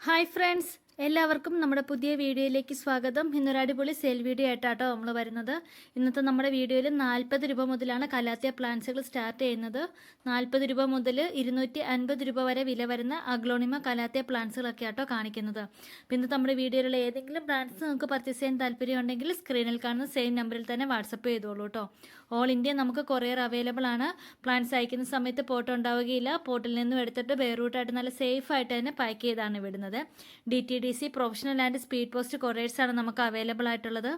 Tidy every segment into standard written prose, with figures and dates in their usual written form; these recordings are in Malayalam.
ഹായ് ഫ്രണ്ട്സ്, എല്ലാവർക്കും നമ്മുടെ പുതിയ വീഡിയോയിലേക്ക് സ്വാഗതം. ഇന്നൊരു അടിപൊളി സെയിൽ വീഡിയോ ആയിട്ടാട്ടോ നമ്മൾ വരുന്നത്. ഇന്നത്തെ നമ്മുടെ വീഡിയോയിൽ 40 രൂപ മുതലാണ് കലാത്തിയ പ്ലാന്റ്സുകൾ സ്റ്റാർട്ട് ചെയ്യുന്നത്. 40 രൂപ മുതൽ 250 രൂപ വരെ വില വരുന്ന അഗ്ലോണിമ കലാത്തിയ പ്ലാന്റ്സുകളൊക്കെ ആട്ടോ കാണിക്കുന്നത്. അപ്പോൾ ഇന്നത്തെ നമ്മുടെ വീഡിയോയിലുള്ള ഏതെങ്കിലും പ്ലാന്റ്സ് നിങ്ങൾക്ക് പർച്ചേസ് ചെയ്യാൻ താല്പര്യമുണ്ടെങ്കിൽ സ്ക്രീനിൽ കാണുന്ന സെയിം നമ്പറിൽ തന്നെ വാട്സപ്പ് ചെയ്തോളൂ കേട്ടോ. ഓൾ ഇന്ത്യ നമുക്ക് കൊറിയർ അവൈലബിൾ ആണ്. പ്ലാന്റ്സ് അയക്കുന്ന സമയത്ത് പോട്ട് ഉണ്ടാവുകയില്ല. പോട്ടിൽ നിന്നും എടുത്തിട്ട് ബെയറൂട്ടായിട്ട് നല്ല സേഫ് ആയിട്ട് തന്നെ പാക്ക് ചെയ്താണ് വിടുന്നത്. DTDC professional and speed post കൊറിയേഴ്സാണ് നമുക്ക് അവൈലബിൾ ആയിട്ടുള്ളത്.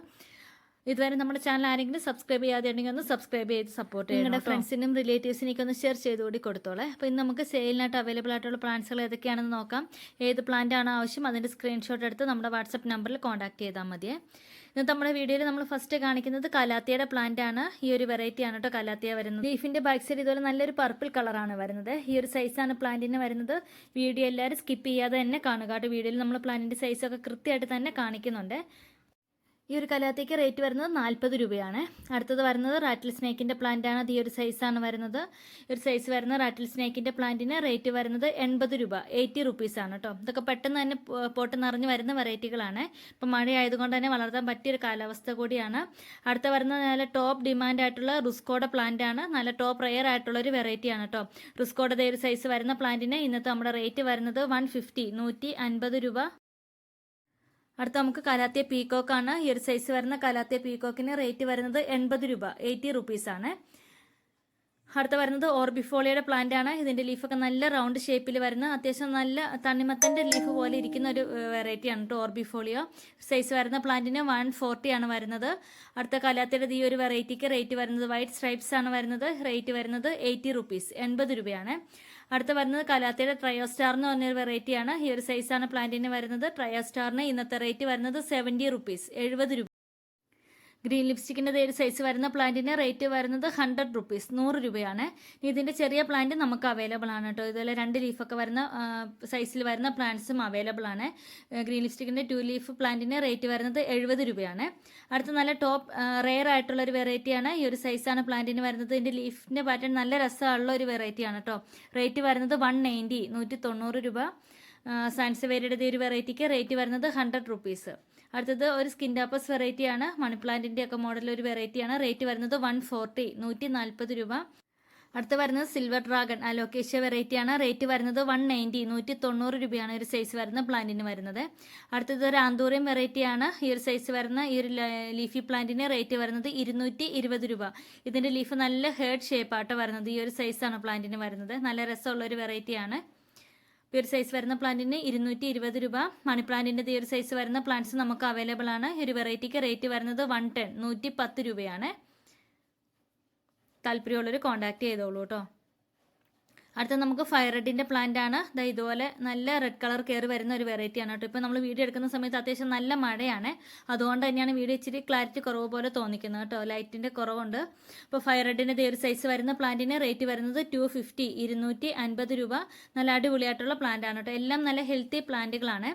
ഇതുവരെ നമ്മുടെ ചാനൽ ആരെങ്കിലും സബ്സ്ക്രൈബ് ചെയ്യാതെ ഉണ്ടെങ്കിൽ ഒന്ന് സബ്സ്ക്രൈബ് ചെയ്ത് സപ്പോർട്ട് ചെയ്യണം. നിങ്ങളുടെ ഫ്രണ്ട്സിനും റിലേറ്റീവ്സിനൊക്കെ ഒന്ന് ഷെയർ ചെയ്തുകൂടി കൊടുത്തോളെ. അപ്പോൾ ഇന്ന് നമുക്ക് സെയിലിനായിട്ട് അവൈലബിൾ ആയിട്ടുള്ള പ്ലാന്റ്സുകൾ ഏതൊക്കെയാണെന്ന് നോക്കാം. ഏത് പ്ലാന്റ് ആണ് ആവശ്യം അതിൻ്റെ സ്ക്രീൻഷോട്ട് എടുത്ത് നമ്മുടെ വാട്സപ്പ് നമ്പറിൽ കോൺടാക്ട് ചെയ്താൽ മതിയേ. ഇന്നത്തെ നമ്മുടെ വീഡിയോയിൽ നമ്മൾ ഫസ്റ്റ് കാണിക്കുന്നത് കലാത്തിയുടെ പ്ലാന്റ് ആണ്. ഈ ഒരു വെറൈറ്റി ആണ് കേട്ടോ കലാത്തിയ വരുന്നത്. ലീഫിന്റെ ബാക്ക് സൈഡ് ഇതുപോലെ നല്ലൊരു പർപ്പിൾ കളറാണ് വരുന്നത്. ഈ ഒരു സൈസാണ് പ്ലാന്റിന് വരുന്നത്. വീഡിയോ എല്ലാവരും സ്കിപ്പ് ചെയ്യാതെ തന്നെ കാണുക കേട്ടോ. വീഡിയോയിൽ നമ്മൾ പ്ലാന്റിന്റെ സൈസൊക്കെ കൃത്യമായിട്ട് തന്നെ കാണിക്കുന്നുണ്ട്. ഈ ഒരു കലാത്തിക്ക് റേറ്റ് വരുന്നത് 40 രൂപയാണ്. അടുത്തത് വരുന്നത് റാറ്റിൽ സ്നേക്കിൻ്റെ പ്ലാന്റ് ആണ്. അത് ഈ ഒരു സൈസാണ് വരുന്നത്. ഒരു സൈസ് വരുന്ന റാറ്റിൽ സ്നേക്കിൻ്റെ പ്ലാന്റിന് റേറ്റ് വരുന്നത് 80 രൂപ, 80 റുപ്പീസാണ് കേട്ടോ. ഇതൊക്കെ പെട്ടെന്ന് തന്നെ പോട്ട് നിറഞ്ഞ് വരുന്ന വെറൈറ്റികളാണ്. ഇപ്പം മഴയായതുകൊണ്ട് തന്നെ വളർത്താൻ പറ്റിയൊരു കാലാവസ്ഥ കൂടിയാണ്. അടുത്ത വരുന്നത് നല്ല ടോപ്പ് ഡിമാൻഡ് ആയിട്ടുള്ള റുസ്കോയുടെ പ്ലാന്റ് ആണ്. നല്ല ടോപ്പ് റെയർ ആയിട്ടുള്ള ഒരു വെറൈറ്റിയാണ് കേട്ടോ. റുസ്കോയുടെ ഒരു സൈസ് വരുന്ന പ്ലാന്റിന് ഇന്നത്തെ നമ്മുടെ റേറ്റ് വരുന്നത് 150, 150 രൂപ. അടുത്ത നമുക്ക് കലാത്തിയ പീക്കോക്കാണ്. ഈ ഒരു സൈസ് വരുന്ന കലാത്തിയ പീക്കോക്കിന് റേറ്റ് വരുന്നത് 80 രൂപ, 80 റുപ്പീസാണ്. അടുത്ത വരുന്നത് ഓർബിഫോളിയുടെ പ്ലാന്റ് ആണ്. ഇതിന്റെ ലീഫൊക്കെ നല്ല റൗണ്ട് ഷേപ്പിൽ വരുന്ന അത്യാവശ്യം നല്ല തണ്ണിമത്തന്റെ ലീഫ് പോലെ ഇരിക്കുന്ന ഒരു വെറൈറ്റിയാണ് കേട്ടോ ഓർബിഫോളിയോ. സൈസ് വരുന്ന പ്ലാന്റിന് 140 ആണ് വരുന്നത്. അടുത്ത കലാത്തിയുടെ ഈ ഒരു വെറൈറ്റിക്ക് റേറ്റ് വരുന്നത് വൈറ്റ് സ്ട്രൈപ്സ് ആണ് വരുന്നത്. റേറ്റ് വരുന്നത് 80 റുപ്പീസ്, 80 രൂപയാണ്. അടുത്ത വരുന്നത് കലാത്തിയുടെ ട്രയോസ്റ്റാർ എന്ന് പറഞ്ഞൊരു വെറൈറ്റിയാണ്. ഈ ഒരു സൈസാണ് പ്ലാന്റിന് വരുന്നത്. ട്രയോസ്റ്റാറിന് ഇന്നത്തെ റേറ്റ് വരുന്നത് 70 റുപ്പീസ്, 70 രൂപ. ഗ്രീൻ ലിപ്സ്റ്റിക്കിൻ്റെ ഒരു സൈസ് വരുന്ന പ്ലാന്റിന് റേറ്റ് വരുന്നത് 100 റുപ്പീസ്, 100 രൂപയാണ്. ഇതിൻ്റെ ചെറിയ പ്ലാന്റ് നമുക്ക് അവൈലബിൾ ആണ് കേട്ടോ. ഇതുപോലെ 2 ലീഫൊക്കെ വരുന്ന സൈസിൽ വരുന്ന പ്ലാന്റ്സും അവൈലബിൾ ആണ്. ഗ്രീൻ ലിപ്സ്റ്റിക്കിൻ്റെ 2 ലീഫ് പ്ലാന്റിന് റേറ്റ് വരുന്നത് 70 രൂപയാണ്. അടുത്ത നല്ല ടോപ്പ് റെയർ ആയിട്ടുള്ള ഒരു വെറൈറ്റിയാണ്. ഈ ഒരു സൈസാണ് പ്ലാന്റിന് വരുന്നത്. ഇതിൻ്റെ ലീഫിൻ്റെ പാറ്റേൺ നല്ല രസമുള്ള ഒരു വെറൈറ്റിയാണ് കേട്ടോ. റേറ്റ് വരുന്നത് 190, 190 രൂപ. സാൻസവേരിയുടെ ഒരു വെറൈറ്റിക്ക് റേറ്റ് വരുന്നത് 100 റുപ്പീസ്. അടുത്തത് ഒരു സ്കിൻ ടാപ്പസ് വെറൈറ്റിയാണ്. മണി പ്ലാന്റിൻ്റെ ഒക്കെ മോഡൽ ഒരു വെറൈറ്റിയാണ്. റേറ്റ് വരുന്നത് 140, 140 രൂപ. അടുത്ത് വരുന്നത് സിൽവർ ഡ്രാഗൺ അലോക്കേഷ്യ വെറൈറ്റിയാണ്. റേറ്റ് വരുന്നത് 190, 190 രൂപയാണ് ഒരു സൈസ് വരുന്ന പ്ലാന്റിന് വരുന്നത്. അടുത്തത് ഒരു ആന്തൂറിയം വെറൈറ്റിയാണ്. ഈ ഒരു സൈസ് വരുന്ന ഈ ഒരു ലീഫി പ്ലാന്റിന് റേറ്റ് വരുന്നത് 220 രൂപ. ഇതിൻ്റെ ലീഫ് നല്ല ഹേർഡ് ഷേപ്പായിട്ട് വരുന്നത്. ഈ ഒരു സൈസാണ് പ്ലാന്റിന് വരുന്നത്. നല്ല രസമുള്ള ഒരു വെറൈറ്റിയാണ്. ഈ ഒരു സൈസ് വരുന്ന പ്ലാന്റിന് 220 രൂപ. മണി പ്ലാന്റിൻ്റെ ഈ ഒരു സൈസ് വരുന്ന പ്ലാന്റ്സ് നമുക്ക് അവൈലബിൾ ആണ്. ഈ ഒരു വെറൈറ്റിക്ക് റേറ്റ് വരുന്നത് 110, 110 രൂപയാണ്. താല്പര്യമുള്ളവർ കോൺടാക്ട് ചെയ്തോളൂ കേട്ടോ. അടുത്ത നമുക്ക് ഫയർ റെഡിൻ്റെ പ്ലാന്റ് ആണ്. ഇതുപോലെ നല്ല റെഡ് കളർ കയറി വരുന്ന ഒരു വെറൈറ്റിയാണ് കേട്ടോ. ഇപ്പോൾ നമ്മൾ വീഡിയോ എടുക്കുന്ന സമയത്ത് അത്യാവശ്യം നല്ല മഴയാണ്. അതുകൊണ്ട് തന്നെയാണ് വീഡിയോ ഇച്ചിരി ക്ലാരിറ്റി കുറവ് പോലെ തോന്നിക്കുന്നത് കേട്ടോ. ലൈറ്റിൻ്റെ കുറവുണ്ട്. അപ്പോൾ ഫയർ റെഡിൻ്റെ ഒരു സൈസ് വരുന്ന പ്ലാന്റിന് റേറ്റ് വരുന്നത് 250, 250 രൂപ. നല്ല അടിപൊളിയായിട്ടുള്ള പ്ലാന്റ് ആണ് കേട്ടോ. എല്ലാം നല്ല ഹെൽത്തി പ്ലാന്റുകളാണ്.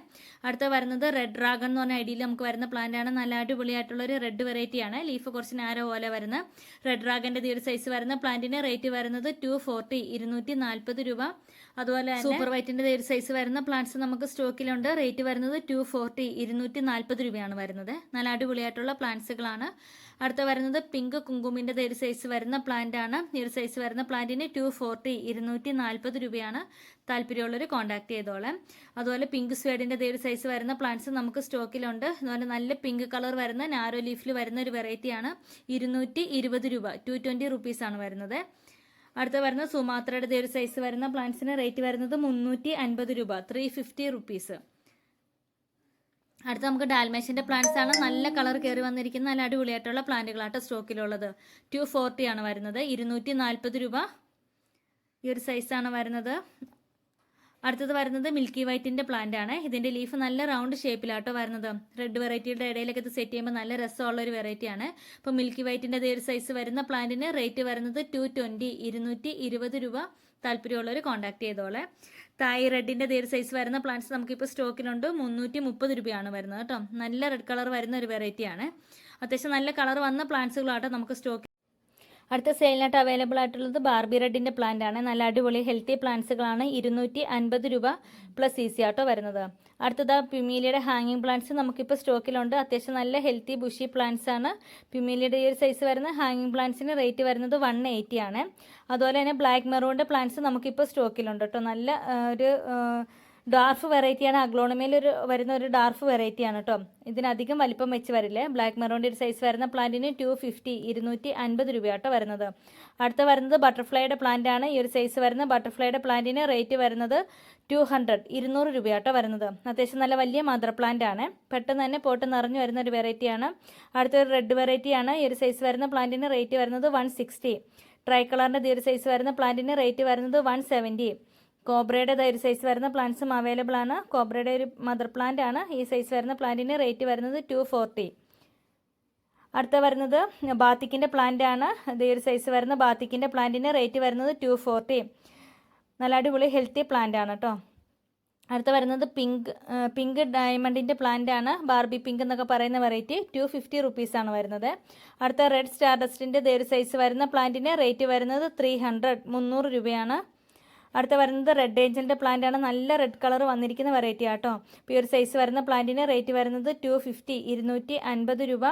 അടുത്ത വരുന്നത് റെഡ് ഡ്രാഗൺ എന്ന് പറഞ്ഞ ഐഡിയയിൽ നമുക്ക് വരുന്ന പ്ലാന്റ് ആണ്. നല്ല അടിപൊളിയായിട്ടുള്ള ഒരു റെഡ് വെറൈറ്റിയാണ്. ലീഫ് കുറച്ച് നാരോ പോലെ വരുന്ന റെഡ് ഡ്രാഗൻ്റെ ഒരു സൈസ് വരുന്ന പ്ലാന്റിന് റേറ്റ് വരുന്നത് 240, 240 രൂപ. അതുപോലെ സൂപ്പർ വൈറ്റിന്റെ ഒരു സൈസ് വരുന്ന പ്ലാന്റ്സ് നമുക്ക് സ്റ്റോക്കിലുണ്ട്. റേറ്റ് വരുന്നത് 240, 240 രൂപയാണ് വരുന്നത്. നല്ല അടിപൊളിയായിട്ടുള്ള പ്ലാന്റ്സുകളാണ്. അടുത്ത വരുന്നത് പിങ്ക് കുങ്കുമിന്റെ ഒരു സൈസ് വരുന്ന പ്ലാന്റ് ആണ്. ഈ ഒരു സൈസ് വരുന്ന പ്ലാന്റിന് 240, 240 രൂപയാണ്. താല്പര്യമുള്ളവർ കോൺടാക്ട് ചെയ്തോളാം. അതുപോലെ പിങ്ക് സ്വേഡിന്റെ ഒരു സൈസ് വരുന്ന പ്ലാന്റ്സ് നമുക്ക് സ്റ്റോക്കിലുണ്ട്. അതുപോലെ നല്ല പിങ്ക് കളർ വരുന്ന നാരോ ലീഫിൽ വരുന്ന ഒരു വെറൈറ്റിയാണ്. 220 രൂപ, 220 റുപ്പീസാണ് വരുന്നത്. അടുത്ത വരുന്ന സുമാത്രയുടെ ഒരു സൈസ് വരുന്ന പ്ലാന്റ്സിന് റേറ്റ് വരുന്നത് 350 രൂപ, 350 റുപ്പീസ്. അടുത്ത നമുക്ക് ഡാൽമേഷ്യൻ്റെ പ്ലാന്റ്സ് ആണ്. നല്ല കളർ കയറി വന്നിരിക്കുന്ന നല്ല അടിപൊളിയായിട്ടുള്ള പ്ലാന്റുകളായിട്ട് സ്റ്റോക്കിലുള്ളത്. 240 ആണ് വരുന്നത്, 240 രൂപ. ഈ ഒരു സൈസാണ് വരുന്നത്. അടുത്തത് വരുന്നത് മിൽക്കി വൈറ്റിൻ്റെ പ്ലാന്റ് ആണ്. ഇതിൻ്റെ ലീഫ് നല്ല റൗണ്ട് ഷേപ്പിലാട്ടോ വരുന്നത്. റെഡ് വെറൈറ്റിയുടെ ഇടയിലൊക്കെ ഇത് സെറ്റ് ചെയ്യുമ്പോൾ നല്ല രസമുള്ള ഒരു വെറൈറ്റിയാണ്. അപ്പോൾ മിൽക്കി വൈറ്റിൻ്റെ ഒരു സൈസ് വരുന്ന പ്ലാന്റിന് റേറ്റ് വരുന്നത് 220, 220 രൂപ. താല്പര്യമുള്ളവർ കോൺടാക്ട് ചെയ്തോളെ. തായ് റെഡിൻ്റെ ഒരു സൈസ് വരുന്ന പ്ലാന്റ്സ് നമുക്കിപ്പോൾ സ്റ്റോക്കിലുണ്ട്. 330 രൂപയാണ് വരുന്നത് കേട്ടോ. നല്ല റെഡ് കളർ വരുന്ന ഒരു വെറൈറ്റിയാണ്. അത്യാവശ്യം നല്ല കളർ വന്ന പ്ലാന്റ്സുകളാട്ടോ നമുക്ക് സ്റ്റോക്ക്. അടുത്ത സെയിലിനായിട്ട് അവൈലബിൾ ആയിട്ടുള്ളത് ബാർബി റെഡിൻ്റെ പ്ലാന്റ് ആണ്. നല്ല അടിപൊളി ഹെൽത്തി പ്ലാന്റ്സുകളാണ്. 250 രൂപ പ്ലസ് ഈസി ആട്ടോ വരുന്നത്. അടുത്തത് പ്യുമീലിയുടെ ഹാങ്ങിങ് പ്ലാന്റ്സ് നമുക്കിപ്പോൾ സ്റ്റോക്കിലുണ്ട്. അത്യാവശ്യം നല്ല ഹെൽത്തി ബുഷി പ്ലാന്റ്സ് ആണ്. പ്യുമീലിയുടെ ഈ ഒരു സൈസ് വരുന്ന ഹാങ്ങിങ് പ്ലാന്റ്സിന് റേറ്റ് വരുന്നത് 180 ആണ്. അതുപോലെ തന്നെ ബ്ലാക്ക് മെറൂണിൻ്റെ പ്ലാന്റ്സ് നമുക്കിപ്പോൾ സ്റ്റോക്കിലുണ്ട് കേട്ടോ. നല്ല ഒരു ഡാർഫ് വെറൈറ്റിയാണ്. അഗ്ലോണമയിൽ വരുന്ന ഒരു ഡാർഫ് വെറൈറ്റിയാണ് കേട്ടോ. ഇതിനധികം വലിപ്പം വെച്ച് വരില്ലേ. ബ്ലാക്ക് മെറൂണിൻ്റെ ഒരു സൈസ് വരുന്ന പ്ലാന്റിന് 250 250 രൂപയാട്ടോ വരുന്നത്. അടുത്ത വരുന്നത് ബട്ടർഫ്ലൈയുടെ പ്ലാന്റ് ആണ്. ഈ ഒരു സൈസ് വരുന്ന ബട്ടർഫ്ലൈയുടെ പ്ലാന്റിന് റേറ്റ് വരുന്നത് 200 രൂപയാട്ടോ വരുന്നത്. അത്യാവശ്യം നല്ല വലിയ മദർ പ്ലാന്റ് ആണ്. പെട്ടെന്ന് തന്നെ പോട്ട് നിറഞ്ഞു വരുന്ന ഒരു വെറൈറ്റിയാണ്. അടുത്തൊരു റെഡ് വെറൈറ്റിയാണ്. ഈ ഒരു സൈസ് വരുന്ന പ്ലാന്റിന് റേറ്റ് വരുന്നത് 160. ട്രൈ കളറിൻ്റെ ഈ ഒരു സൈസ് വരുന്ന പ്ലാന്റിന് റേറ്റ് വരുന്നത് 170. കോബ്രയുടെ ഒരു സൈസ് വരുന്ന പ്ലാന്റ്സും അവൈലബിൾ ആണ്. കോബ്രയുടെ ഒരു മദർ പ്ലാന്റ് ആണ്. ഈ സൈസ് വരുന്ന പ്ലാന്റിന് റേറ്റ് വരുന്നത് 240. അടുത്ത വരുന്നത് ബാത്തിക്കിൻ്റെ പ്ലാന്റ് ആണ്. ഈ ഒരു സൈസ് വരുന്ന ബാത്തിക്കിൻ്റെ പ്ലാന്റിന് റേറ്റ് വരുന്നത് 240. നല്ല അടിപൊളി ഹെൽത്തി പ്ലാന്റ് ആണ് കേട്ടോ. അടുത്ത വരുന്നത് പിങ്ക് ഡയമണ്ടിൻ്റെ പ്ലാന്റ് ആണ്. ബാർബി പിങ്ക് എന്നൊക്കെ പറയുന്ന വെറൈറ്റി 250 റുപ്പീസാണ് വരുന്നത്. അടുത്ത റെഡ് സ്റ്റാർഡസ്റ്റിൻ്റെ ഒരു സൈസ് വരുന്ന പ്ലാന്റിന് റേറ്റ് വരുന്നത് 300 രൂപയാണ്. അടുത്ത വരുന്നത് റെഡ് ഏഞ്ചലിൻ്റെ പ്ലാന്റ് ആണ്. നല്ല റെഡ് കളർ വന്നിരിക്കുന്ന വെറൈറ്റി ആട്ടോ. ഇപ്പോൾ ഈ ഒരു സൈസ് വരുന്ന പ്ലാന്റിന് റേറ്റ് വരുന്നത് 250 250 രൂപ.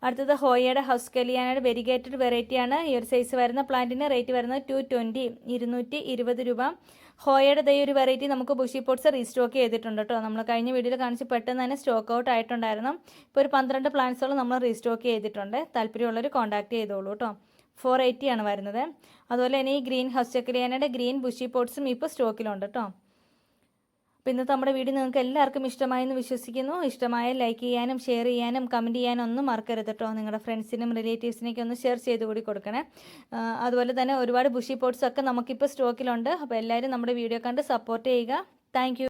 അടുത്തത് ഹോയയുടെ ഹൗസ് കലിയാനയുടെ വെരിഗേറ്റഡ് വെറൈറ്റിയാണ്. ഈ ഒരു സൈസ് വരുന്ന പ്ലാന്റിന് റേറ്റ് വരുന്നത് 220 220 രൂപ. ഹോയയുടെ ഒരു വെറൈറ്റി നമുക്ക് ബുഷി പോട്ട്സ് റീസ്റ്റോക്ക് ചെയ്തിട്ടുണ്ട് കേട്ടോ. നമ്മൾ കഴിഞ്ഞ വീഡിയോയിൽ കാണിച്ച് പെട്ടെന്ന് തന്നെ സ്റ്റോക്ക് ഔട്ട് ആയിട്ടുണ്ടായിരുന്നു. ഇപ്പോൾ ഒരു 12 പ്ലാന്റ്സുകൾ നമ്മൾ റീസ്റ്റോക്ക് ചെയ്തിട്ടുണ്ട്. താല്പര്യമുള്ളവർ കോൺടാക്ട് ചെയ്തോളൂ കേട്ടോ. 480 ആണ് വരുന്നത്. അതുപോലെ തന്നെ ഈ ഗ്രീൻ ഹൗസ് ചക്കലിയാനയുടെ ഗ്രീൻ ബുഷി പോട്ട്സും ഇപ്പോൾ സ്റ്റോക്കിലുണ്ട് കേട്ടോ. അപ്പോൾ ഇന്നത്തെ നമ്മുടെ വീഡിയോ നിങ്ങൾക്ക് എല്ലാവർക്കും ഇഷ്ടമായെന്ന് വിശ്വസിക്കുന്നു. ഇഷ്ടമായ ലൈക്ക് ചെയ്യാനും ഷെയർ ചെയ്യാനും കമൻറ്റ് ചെയ്യാനും ഒന്നും മറക്കരുത് കേട്ടോ. നിങ്ങളുടെ ഫ്രണ്ട്സിനും റിലേറ്റീവ്സിനൊക്കെ ഒന്ന് ഷെയർ ചെയ്ത് കൂടി കൊടുക്കണേ. അതുപോലെ തന്നെ ഒരുപാട് ബുഷി പോട്ട്സ് ഒക്കെ നമുക്കിപ്പോൾ സ്റ്റോക്കിലുണ്ട്. അപ്പോൾ എല്ലാവരും നമ്മുടെ വീഡിയോ കണ്ട് സപ്പോർട്ട് ചെയ്യുക. താങ്ക്